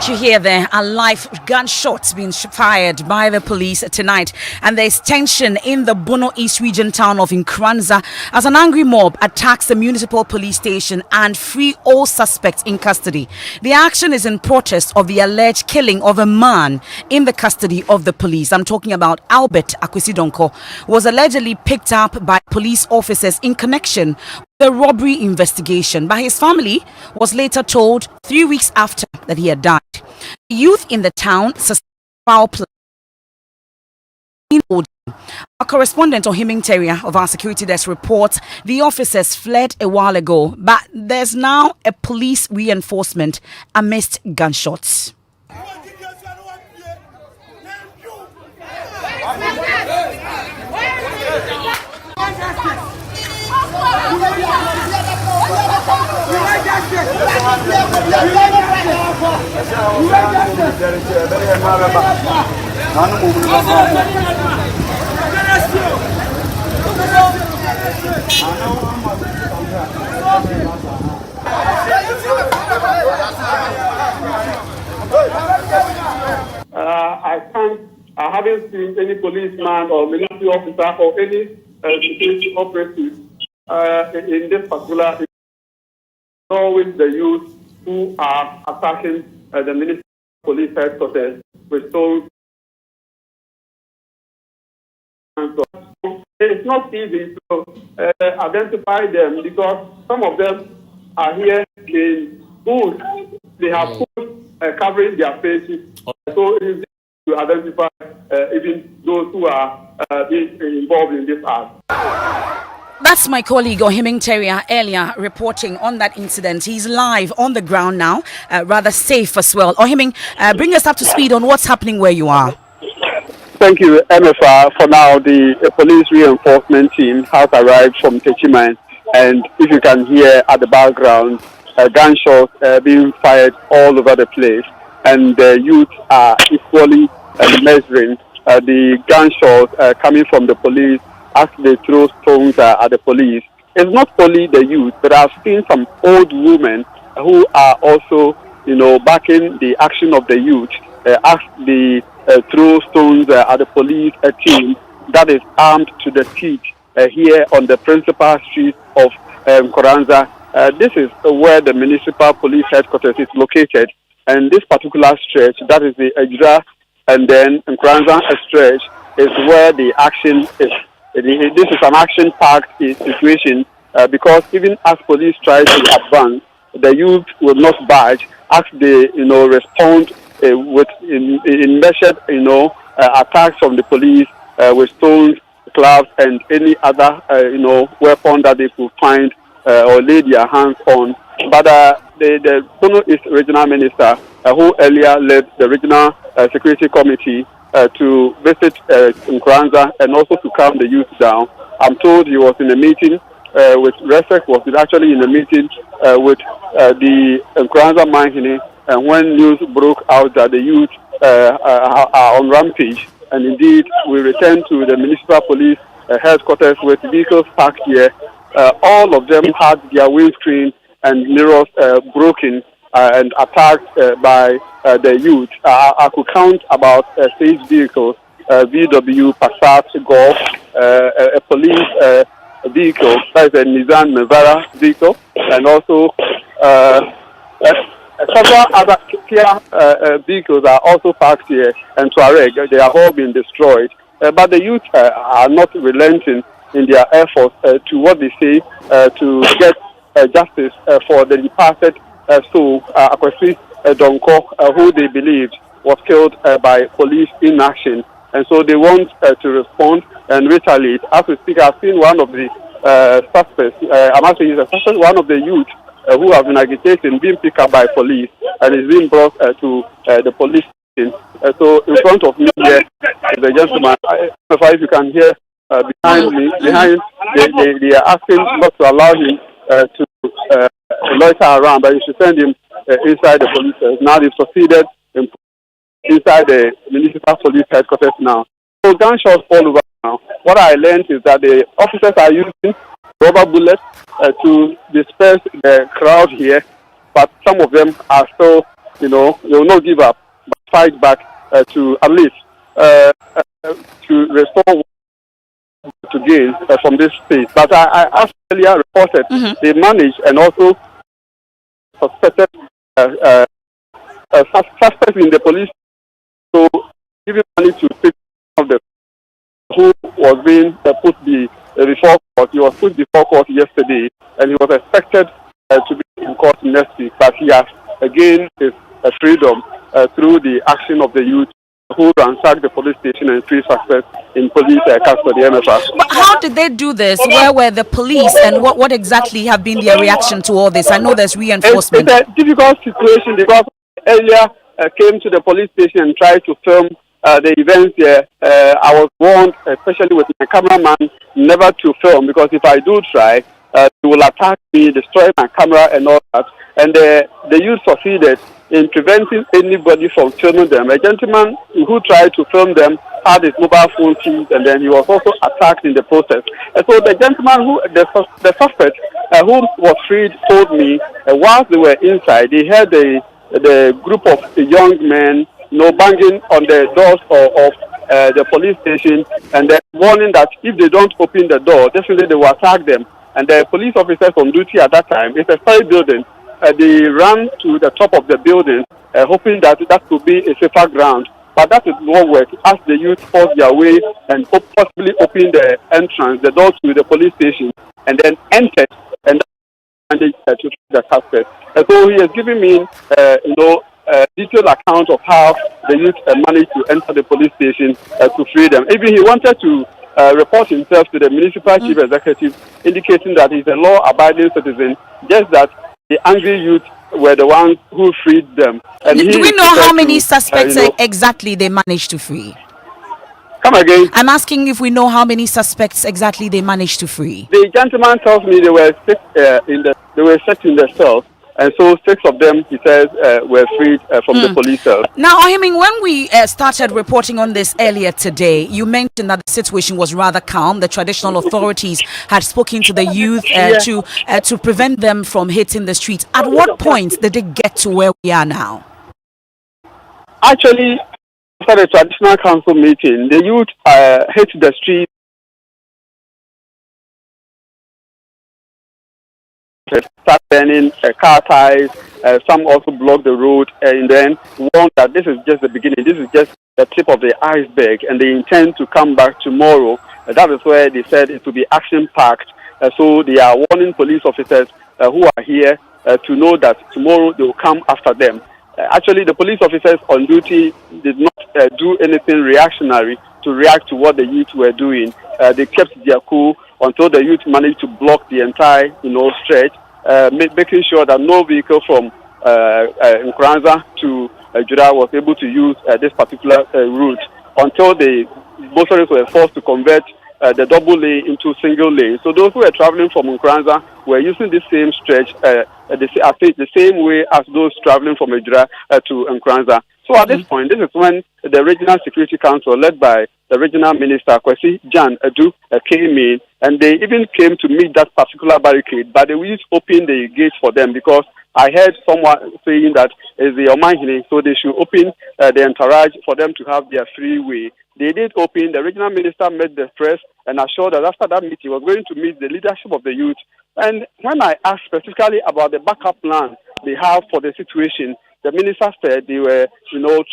What you hear there are live gunshots being fired by the police tonight, and there's tension in the Bono East region town of Nkranza as an angry mob attacks the municipal police station and free all suspects in custody. The action is in protest of the alleged killing of a man in the custody of the police. I'm talking about Albert Akwesidonko, who was allegedly picked up by police officers in connection the robbery investigation, but his family was later told 3 weeks after that he had died. The youth in the town sustained foul play. Our correspondent Ohiming Teria of our security desk reports the officers fled a while ago, but there's now a police reinforcement amidst gunshots. I haven't seen any policeman or military officer or any security operative in this particular. Always the youth who are attacking the municipal police headquarters with stones. It's not easy to identify them because some of them are here in booths. They have put covering their faces, so it is to identify even those who are being involved in this act. That's my colleague Ohiming Teria earlier reporting on that incident. He's live on the ground now, rather safe as well. Ohiming, bring us up to speed on what's happening where you are. Thank you, MFR. For now, the police reinforcement team has arrived from Techiman, and if you can hear at the background, gunshots being fired all over the place, and the youth are equally measuring the gunshots coming from the police as they throw stones at the police. It's not only the youth, but I've seen some old women who are also, backing the action of the youth as they throw stones at the police team that is armed to the teeth here on the principal street of Nkranza. This is where the municipal police headquarters is located, and this particular stretch, that is the Ejura and then Nkranza stretch, is where the action is. This is an action-packed situation because even as police try to advance, the youth will not budge as they, respond with in measured, attacks from the police with stones, clubs, and any other, weapon that they could find or lay their hands on. But the Bono East Regional Minister, who earlier led the Regional Security Committee, to visit Nkranza and also to calm the youth down. I'm told he was in a meeting with RESEC, was actually in a meeting with the Nkranza Manhini, and when news broke out that the youth are on rampage, and indeed we returned to the municipal police headquarters with vehicles parked here. All of them had their windscreen and mirrors broken and attacked by the youth. I could count about 6 vehicles, VW, Passat, Golf, a police vehicle, that is a Nissan Navara vehicle, and also several other Kia vehicles are also parked here, and Tuareg. They are all being destroyed. But the youth are not relenting in their efforts to what they say to get justice for the departed soul, Akwesi Donko, who they believed was killed by police inaction. And so they want to respond and retaliate. As we speak, I've seen one of the suspects, I'm actually a suspect, one of the youth who have been agitating, being picked up by police and is being brought to the police station. So in front of me here is a gentleman. If you can hear behind me, they are asking not to allow him to loiter around, but you should send him inside the police. Now they've succeeded in inside the municipal police headquarters now. So gunshots all over now. What I learned is that the officers are using rubber bullets to disperse the crowd here, but some of them are still they will not give up, but fight back to at least to restore to gain from this state. But I as earlier reported, they managed and also suspected suspects in the police to giving money to people of the who was being put before court. He was put before court yesterday, and he was expected to be in court next week. But he has again his freedom through the action of the youth who ransacked the police station and three suspects in police custody. MFR. But how did they do this? Where were the police, and what exactly have been their reaction to all this? I know there's reinforcement. It's a difficult situation because earlier came to the police station and tried to film the events there. I was warned, especially with my cameraman, never to film because if I do try, they will attack me, destroy my camera and all that. And the youth succeeded in preventing anybody from filming them. A gentleman who tried to film them had his mobile phone seized, and then he was also attacked in the process. And so the gentleman the suspect who was freed told me whilst they were inside, they heard the group of young men banging on the doors of the police station, and then warning that if they don't open the door, definitely they will attack them. And the police officers on duty at that time, it's a story building, they ran to the top of the building, hoping that could be a safer ground. But that is not work, as the youth forced their way and possibly opened the entrance, the door to the police station, and then entered and managed to the suspect. And so he has given me, a detailed account of how the youth managed to enter the police station to free them. Even he wanted to report himself to the municipal chief executive, indicating that he's a law-abiding citizen, just that the angry youth were the ones who freed them. And do we know how many suspects exactly they managed to free? Come again? I'm asking if we know how many suspects exactly they managed to free. The gentleman tells me they were six in the cells. And so 6 of them, he says, were freed from the police cell. Now, Ohiming, when we started reporting on this earlier today, you mentioned that the situation was rather calm. The traditional authorities had spoken to the youth to prevent them from hitting the streets. At what point did it get to where we are now? Actually, after the traditional council meeting, the youth hit the street. Start burning car tires. Some also blocked the road, and then warned that this is just the beginning. This is just the tip of the iceberg, and they intend to come back tomorrow. That is where they said it will be action-packed. So they are warning police officers who are here to know that tomorrow they will come after them. Actually, the police officers on duty did not do anything reactionary to react to what the youth were doing. They kept their cool until the youth managed to block the entire, stretch, making sure that no vehicle from Nkranza to Jura was able to use this particular route until the motorists were forced to convert the double lane into single lane. So those who were traveling from Nkranza were using the same stretch, the same way as those traveling from Jura to Nkranza. So at this point, this is when the Regional Security Council, led by the Regional Minister, Kwesi Jan Adu, came in, and they even came to meet that particular barricade, but they will open the gates for them because I heard someone saying that it's the Omahine, so they should open the entourage for them to have their free way. They did open. The Regional Minister met the press and assured that after that meeting, he was going to meet the leadership of the youth. And when I asked specifically about the backup plan they have for the situation, the minister said they were,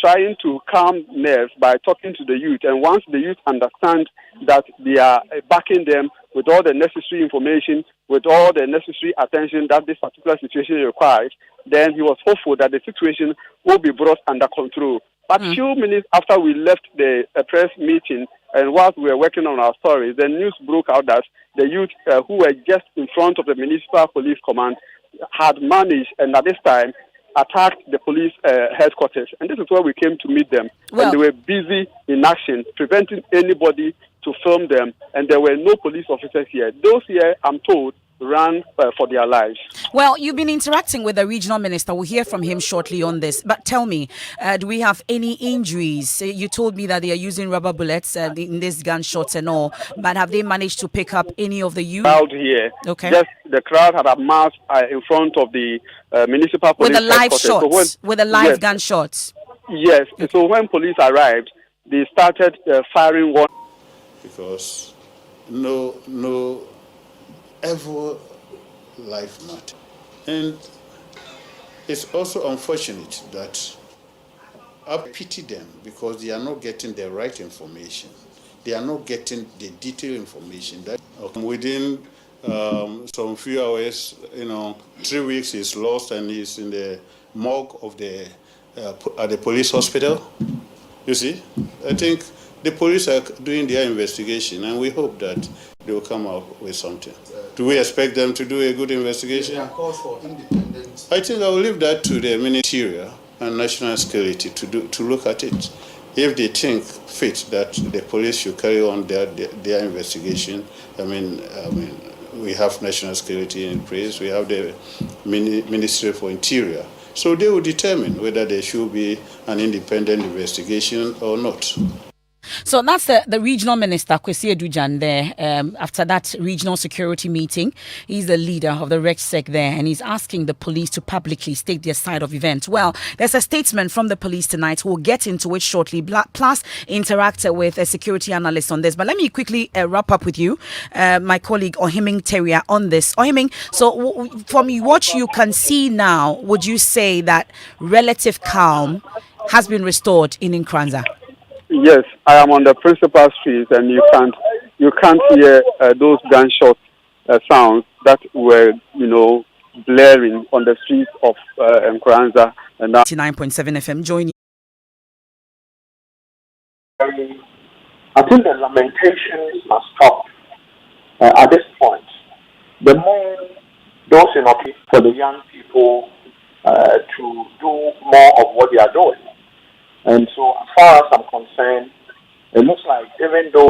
trying to calm nerves by talking to the youth. And once the youth understand that they are backing them with all the necessary information, with all the necessary attention that this particular situation requires, then he was hopeful that the situation will be brought under control. But few minutes after we left the press meeting, and whilst we were working on our stories, the news broke out that the youth who were just in front of the municipal police command had managed, and at this time, attacked the police headquarters. And this is where we came to meet them. And they were busy in action, preventing anybody to film them. And there were no police officers here. Those here, I'm told, run for their lives. Well, you've been interacting with the regional minister. We'll hear from him shortly on this. But tell me, do we have any injuries? You told me that they are using rubber bullets in these gunshots and all, but have they managed to pick up any of the youth? Crowd here. Okay. Just the crowd had amassed in front of the municipal police with the live headquarters. shots, So with the live yes, gunshots. Yes. Okay. So when police arrived, they started firing one. Because no ever life matter. And it's also unfortunate that I pity them because they are not getting the right information. They are not getting the detailed information. That within some few hours, 3 weeks he's lost and he's in the morgue of at the police hospital. You see, I think the police are doing their investigation, and we hope that they will come out with something. Do we expect them to do a good investigation? There are calls for independence. I think I will leave that to the Ministry and National Security to look at it. If they think fit that the police should carry on their investigation, we have National Security in place, we have the Ministry for Interior. So they will determine whether there should be an independent investigation or not. So that's the regional minister, Kwesi Edujan, there. After that regional security meeting, he's the leader of the RegSec there, and he's asking the police to publicly state their side of events. Well, there's a statement from the police tonight. We'll get into it shortly, plus interact with a security analyst on this. But let me quickly wrap up with you, my colleague Ohiming Teria, on this. Ohiming, so from what you can see now, would you say that relative calm has been restored in Nkranza? Yes, I am on the principal street, and you can't hear those gunshot sounds that were, blaring on the streets of Nkranza. And 99.7 FM. Join you. I think the lamentations must stop at this point. The more those in office for the young people to do more of what they are doing. And so, as far as I'm concerned, it looks like even though